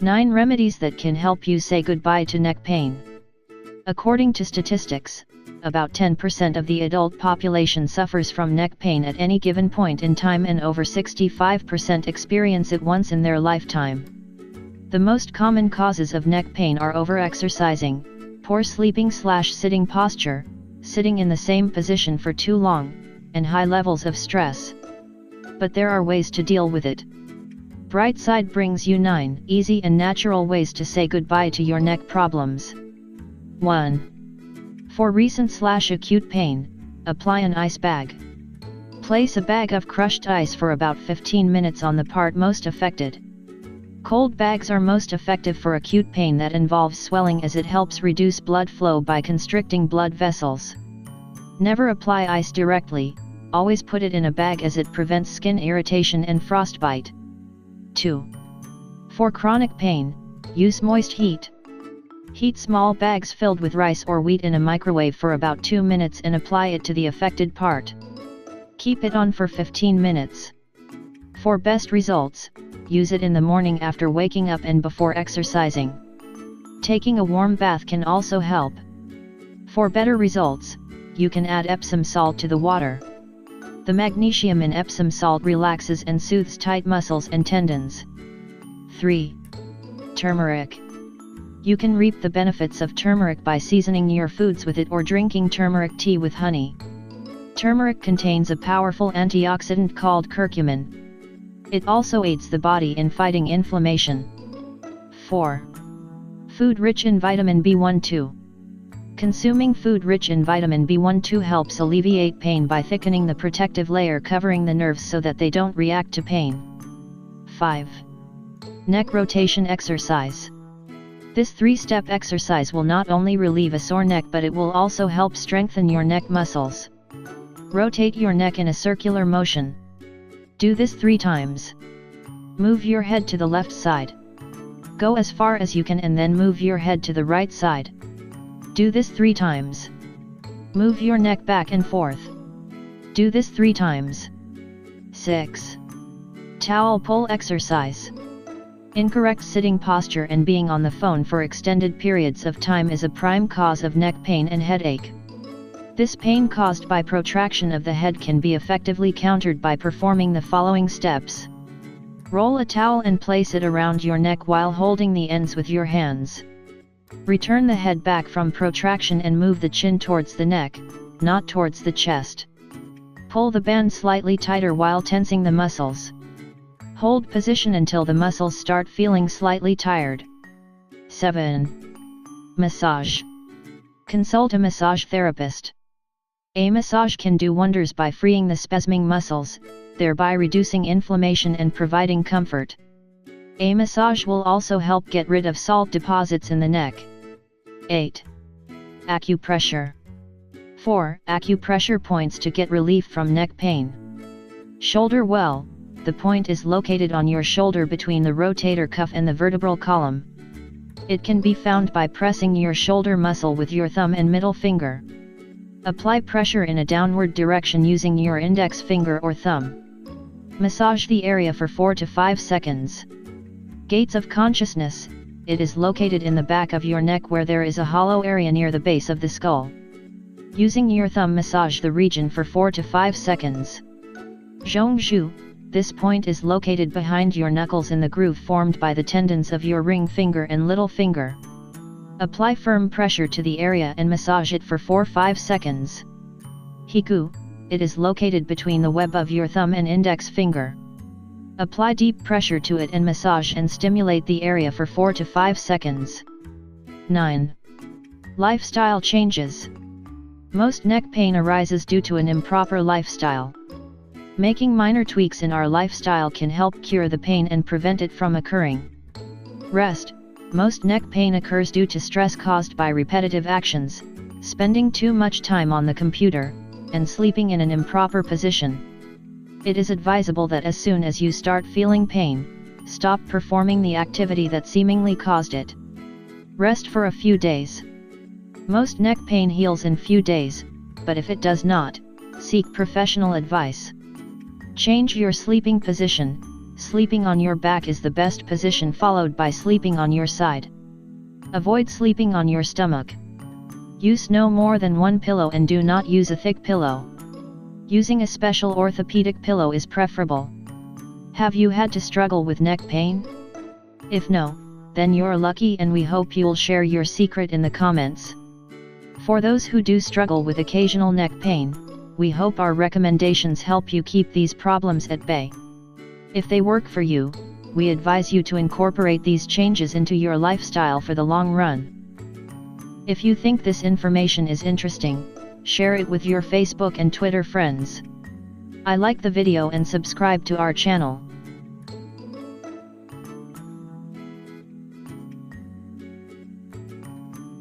9 remedies that can help you say goodbye to neck pain. According to statistics, about 10% of the adult population suffers from neck pain at any given point in time, and over 65% experience it once in their lifetime. The most common causes of neck pain are overexercising, poor sleeping/sitting posture, sitting in the same position for too long, and high levels of stress. But there are ways to deal with it. Brightside brings you 9 easy and natural ways to say goodbye to your neck problems. 1. For recent/acute pain, apply an ice bag. Place a bag of crushed ice for about 15 minutes on the part most affected. Cold bags are most effective for acute pain that involves swelling, as it helps reduce blood flow by constricting blood vessels. Never apply ice directly, always put it in a bag, as it prevents skin irritation and frostbite. 2. For chronic pain, use moist heat. Heat small bags filled with rice or wheat in a microwave for about 2 minutes and apply it to the affected part. Keep it on for 15 minutes. For best results, use it in the morning after waking up and before exercising. Taking a warm bath can also help. For better results, you can add Epsom salt to the water. The magnesium in Epsom salt relaxes and soothes tight muscles and tendons. 3. Turmeric. You can reap the benefits of turmeric by seasoning your foods with it or drinking turmeric tea with honey. Turmeric contains a powerful antioxidant called curcumin. It also aids the body in fighting inflammation. 4. Food rich in vitamin B12. Consuming food rich in vitamin B12 helps alleviate pain by thickening the protective layer covering the nerves so that they don't react to pain. 5. Neck rotation exercise. This 3-step exercise will not only relieve a sore neck, but it will also help strengthen your neck muscles. Rotate your neck in a circular motion. Do this 3 times. Move your head to the left side. Go as far as you can and then move your head to the right side. Do this 3 times. Move your neck back and forth. Do this 3 times. 6. Tao Pull Exercise. Incorrect sitting posture and being on the phone for extended periods of time is a prime cause of neck pain and headache. This pain caused by protraction of the head can be effectively countered by performing the following steps. Roll a towel and place it around your neck while holding the ends with your hands. Return the head back from protraction and move the chin towards the neck, not towards the chest. Pull the band slightly tighter while tensing the muscles. Hold position until the muscles start feeling slightly tired. 7. Massage. Consult a massage therapist. A massage can do wonders by freeing the spasming muscles, thereby reducing inflammation and providing comfort. A massage will also help get rid of salt deposits in the neck. 8. Acupressure. 4. Acupressure points to get relief from neck pain. Shoulder well. The point is located on your shoulder between the rotator cuff and the vertebral column. It can be found by pressing your shoulder muscle with your thumb and middle finger. Apply pressure in a downward direction using your index finger or thumb. Massage the area for 4 to 5 seconds. Gates of consciousness. It is located in the back of your neck where there is a hollow area near the base of the skull. Using your thumb, massage the region for 4 to 5 seconds. Zhongzhu. This point is located behind your knuckles in the groove formed by the tendons of your ring finger and little finger. Apply firm pressure to the area and massage it for 4-5 seconds. Hiku. It is located between the web of your thumb and index finger. Apply deep pressure to it and massage and stimulate the area for 4 to 5 seconds. 9. Lifestyle changes. Most neck pain arises due to an improper lifestyle. Making minor tweaks in our lifestyle can help cure the pain and prevent it from occurring. Rest. Most neck pain occurs due to stress caused by repetitive actions, spending too much time on the computer, and sleeping in an improper position. It is advisable that as soon as you start feeling pain, stop performing the activity that seemingly caused it. Rest for a few days. Most neck pain heals in few days, but if it does not, seek professional advice. Change your sleeping position. sleeping on your back is the best position, followed by sleeping on your side. Avoid sleeping on your stomach. Use no more than one pillow and do not use a thick pillow. Using a special orthopedic pillow is preferable. Have you had to struggle with neck pain? If no, then you're lucky and we hope you'll share your secret in the comments. For those who do struggle with occasional neck pain, we hope our recommendations help you keep these problems at bay. If they work for you, we advise you to incorporate these changes into your lifestyle for the long run. If you think this information is interesting, share it with your Facebook and Twitter friends. I like the video and subscribe to our channel.